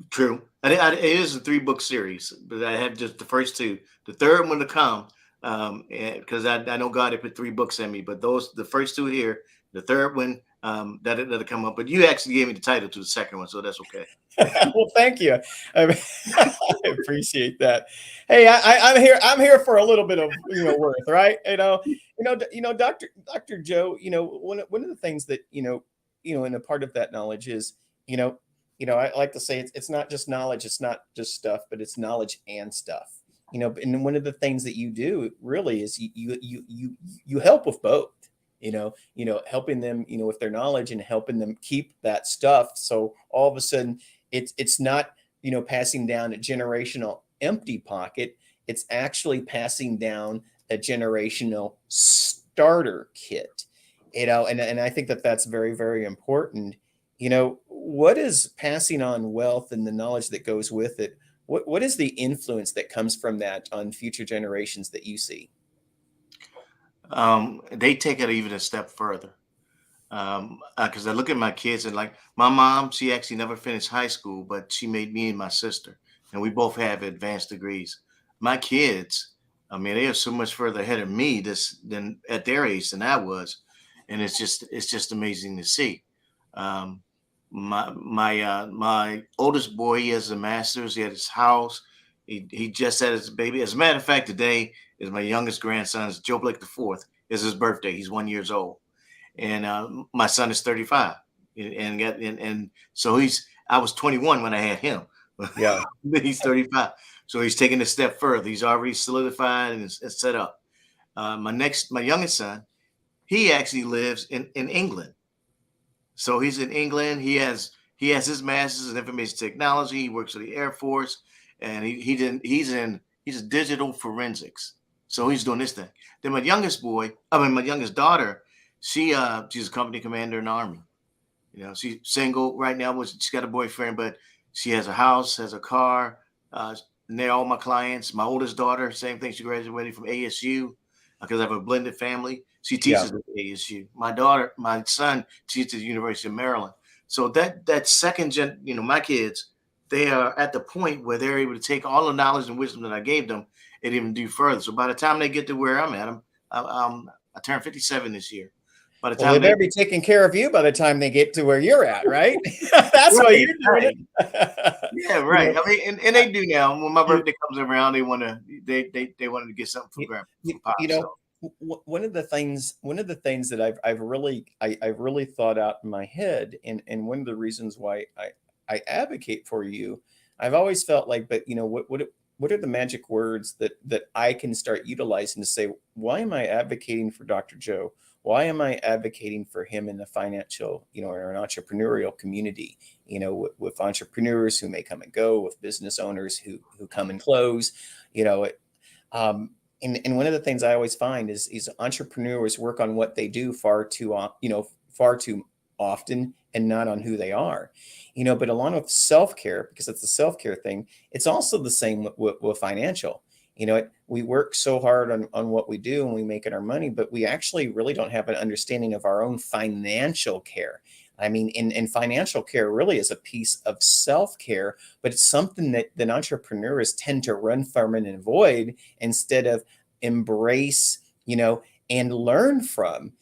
True. It is a 3-book series, but I have just the first 2. The third one to come, because I know God had put 3 books in me, but the first 2 here, the third one, that'll come up. But you actually gave me the title to the second one, so that's okay. Well, thank you. I appreciate that. Hey, I'm here for a little bit of worth, right? Dr. Joe. One of the things that and a part of that knowledge is I like to say it's not just knowledge, it's not just stuff, but it's knowledge and stuff. And one of the things that you do really is you help with both. Helping them, with their knowledge and helping them keep that stuff. So all of a sudden, it's not, passing down a generational empty pocket. It's actually passing down a generational starter kit. And I think that that's very, very important. What is passing on wealth and the knowledge that goes with it? What is the influence that comes from that on future generations that you see? They take it even a step further. Because I look at my kids, and like my mom, she actually never finished high school, but she made me and my sister, and we both have advanced degrees. My kids, I mean, they are so much further ahead of me than at their age than I was, and it's just amazing to see. Um, my oldest boy, he has a master's. He had his house. He just had his baby. As a matter of fact, today is my youngest grandson's Joe Blake the Fourth. Is his birthday. He's 1 year old, and my son is 35, and so I was 21 when I had him. Yeah. He's 35, so he's taking a step further. He's already solidified and it's set up. My youngest son, he actually lives in England. So he's in England. He has his master's in information technology. He works for the Air Force, and he's digital forensics. So he's doing this thing. Then my youngest daughter, she's a company commander in the Army. She's single right now. She's got a boyfriend, but she has a house, has a car. And they're all my clients. My oldest daughter, same thing. She graduated from ASU because I have a blended family. She teaches at ASU. My son teaches at the University of Maryland. So that second gen, my kids, they are at the point where they're able to take all the knowledge and wisdom that I gave them and even do further. So by the time they get to where I'm at, I turned 57 this year. By the time they better be taking care of you by the time they get to where you're at, right? That's why you're doing it. Yeah, right. I mean, and they do now. When my birthday comes around, they wanted to get something for grandpa. One of the things that I've really thought out in my head, and one of the reasons why I advocate for you, I've always felt like, but what are the magic words that I can start utilizing to say, why am I advocating for Dr. Joe? Why am I advocating for him in the financial, or an entrepreneurial community, with entrepreneurs who may come and go, with business owners who come and close, and one of the things I always find is entrepreneurs work on what they do far too often and not on who they are, but along with self-care, because it's the self-care thing, it's also the same with financial. We work so hard on what we do and we make it our money, but we actually really don't have an understanding of our own financial care. I mean, and financial care really is a piece of self-care, but it's something that entrepreneurs tend to run from and avoid instead of embrace, and learn from.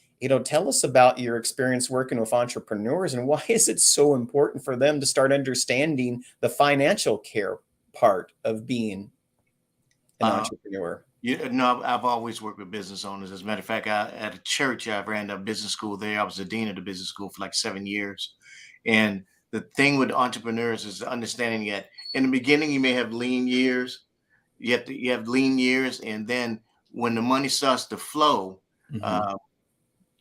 Tell us about your experience working with entrepreneurs and why is it so important for them to start understanding the financial care part of being an entrepreneur? I've always worked with business owners. As a matter of fact, at a church, I ran a business school there. I was the dean of the business school for like 7 years. And the thing with entrepreneurs is understanding that in the beginning, you may have lean years. You have lean years. And then when the money starts to flow, Mhm.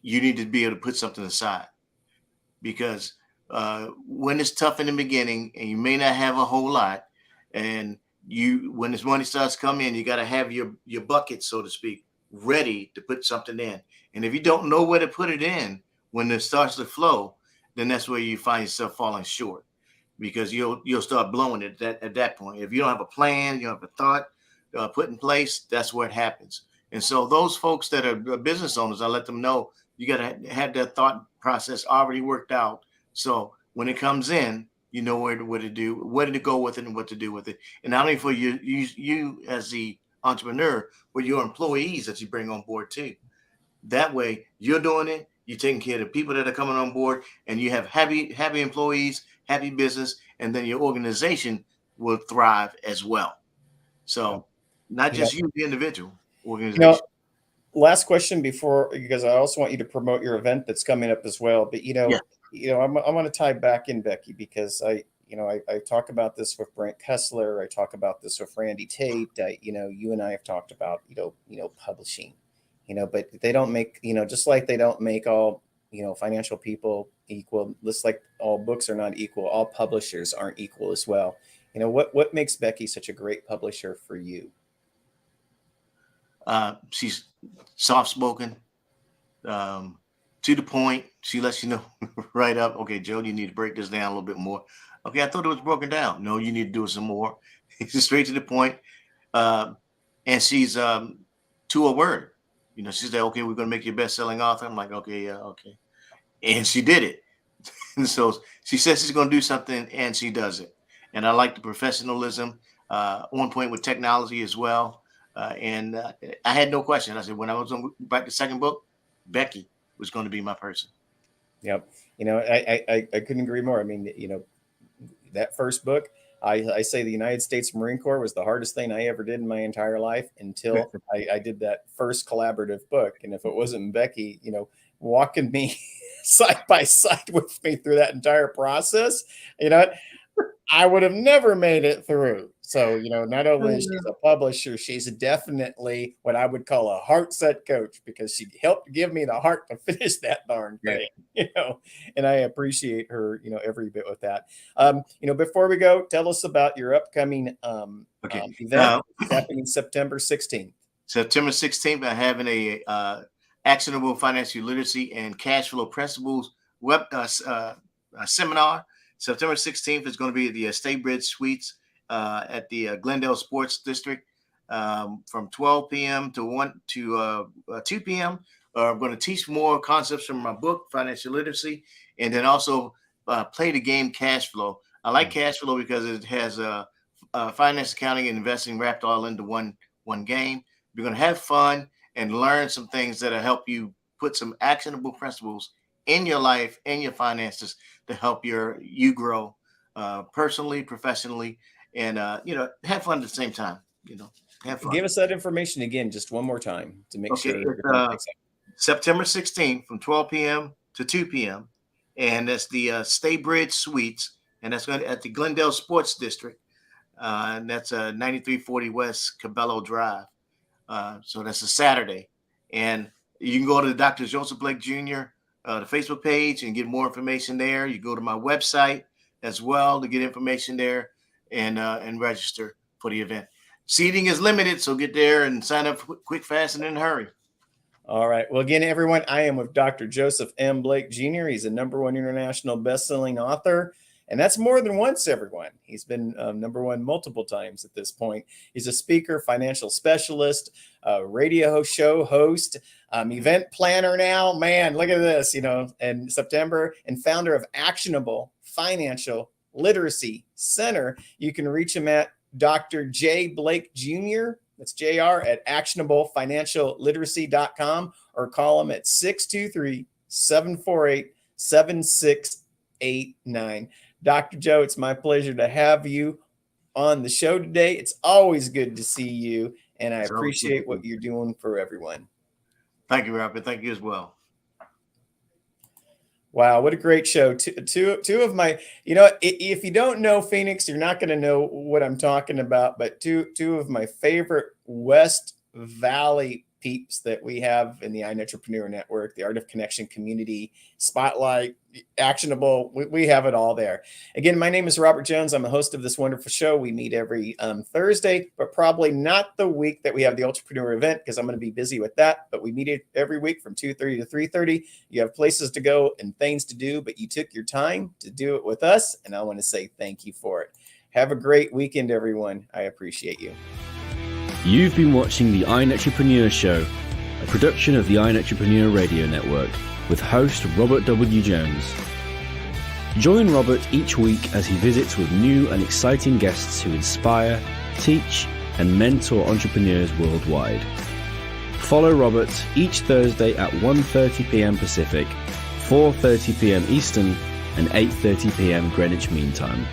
you need to be able to put something aside. Because when it's tough in the beginning and you may not have a whole lot, and when this money starts coming in, you got to have your bucket, so to speak, ready to put something in. And if you don't know where to put it in when it starts to flow, then that's where you find yourself falling short, because you'll start blowing it at that point. If you don't have a plan, you don't have a thought put in place, that's where it happens. And so those folks that are business owners, I let them know you got to have that thought process already worked out. So when it comes in, you know where to do, where to go with it, and what to do with it. And not only for you as the entrepreneur, but your employees that you bring on board too. That way, you're doing it. You're taking care of the people that are coming on board, and you have happy employees, happy business, and then your organization will thrive as well. Yeah. So, not You know, just you, the individual you know, organization. last question before, because I also want you to promote your event that's coming up as well. But Yeah. I'm going to tie back in, Becky, because I talk about this with Brent Kessler. I talk about this with Randy Tate. You and I have talked about publishing, but they don't make, just like they don't make all financial people equal. Just like all books are not equal, all publishers aren't equal as well. What makes Becky such a great publisher for you? She's soft spoken, um, to the point. She lets you know right up. Okay, Joe, you need to break this down a little bit more. Okay, I thought it was broken down. No, you need to do it some more. She's straight to the point. Uh, and she's to a word. She said, okay, we're going to make you a best-selling author. I'm like, okay, yeah, okay. And she did it. And so she says she's going to do something, and she does it. And I like the professionalism, on point with technology as well. And I had no question. I said, when I was going to write the second book, Becky was going to be my person. Yep. I couldn't agree more. I mean, that first book, I say the United States Marine Corps was the hardest thing I ever did in my entire life until I did that first collaborative book. And if it wasn't Becky, walking me side by side with me through that entire process, I would have never made it through. So, not only is she's a publisher, she's definitely what I would call a heart set coach, because she helped give me the heart to finish that darn thing, and I appreciate her, every bit with that. Before we go, tell us about your upcoming event happening September 16th. September 16th, I'm having a Actionable Financial Literacy and Cash Flow Principles seminar. September 16th is going to be at the State Bridge Suites at the Glendale Sports District from 12 p.m. to 2 p.m. I'm going to teach more concepts from my book, Financial Literacy, and then also play the game Cash Flow. I like Cash Flow because it has finance, accounting, and investing wrapped all into one game. You're going to have fun and learn some things that'll help you put some actionable principles in your life and your finances to help you grow personally, professionally, and have fun at the same time. Have fun. Give us that information again, just one more time, to make sure. September 16th from 12 p.m. to 2 p.m. And that's the State Bridge Suites, and that's going to at the Glendale Sports District, and that's 9340 West Cabello Drive. So that's a Saturday, and you can go to the Dr. Joseph Blake Jr. The Facebook page and get more information there. You go to my website as well to get information there and register for the event. Seating is limited, so get there and sign up quick, fast, and in a hurry. All right. Well, again, everyone, I am with Dr. Joseph M. Blake Jr. He's a #1 international best-selling author. And that's more than once, everyone. He's been number one multiple times at this point. He's a speaker, financial specialist, radio show host, event planner now. Man, look at this, in September, and founder of Actionable Financial Literacy Center. You can reach him at Dr. J. Blake Jr. That's JR at actionablefinancialliteracy.com, or call him at 623-748-7689. Dr. Joe, it's my pleasure to have you on the show today. It's always good to see you, and I appreciate what you're doing for everyone. Thank you, Robert. Thank you as well. Wow, what a great show. Two of my, if you don't know Phoenix, you're not going to know what I'm talking about, but two of my favorite West Valley peeps that we have in the iNetrepreneur Network, the Art of Connection community, Spotlight, Actionable. We have it all there. Again, my name is Robert Jones. I'm a host of this wonderful show. We meet every Thursday, but probably not the week that we have the Ultrapreneur event, because I'm going to be busy with that. But we meet every week from 2:30 to 3:30. You have places to go and things to do, but you took your time to do it with us, and I want to say thank you for it. Have a great weekend, everyone. I appreciate you. You've been watching the iNetrepreneur Show, a production of the iNetrepreneur Radio Network, with host Robert W. Jones. Join Robert each week as he visits with new and exciting guests who inspire, teach, and mentor entrepreneurs worldwide. Follow Robert each Thursday at 1:30 p.m. Pacific, 4:30 p.m. Eastern, and 8:30 p.m. Greenwich Mean Time.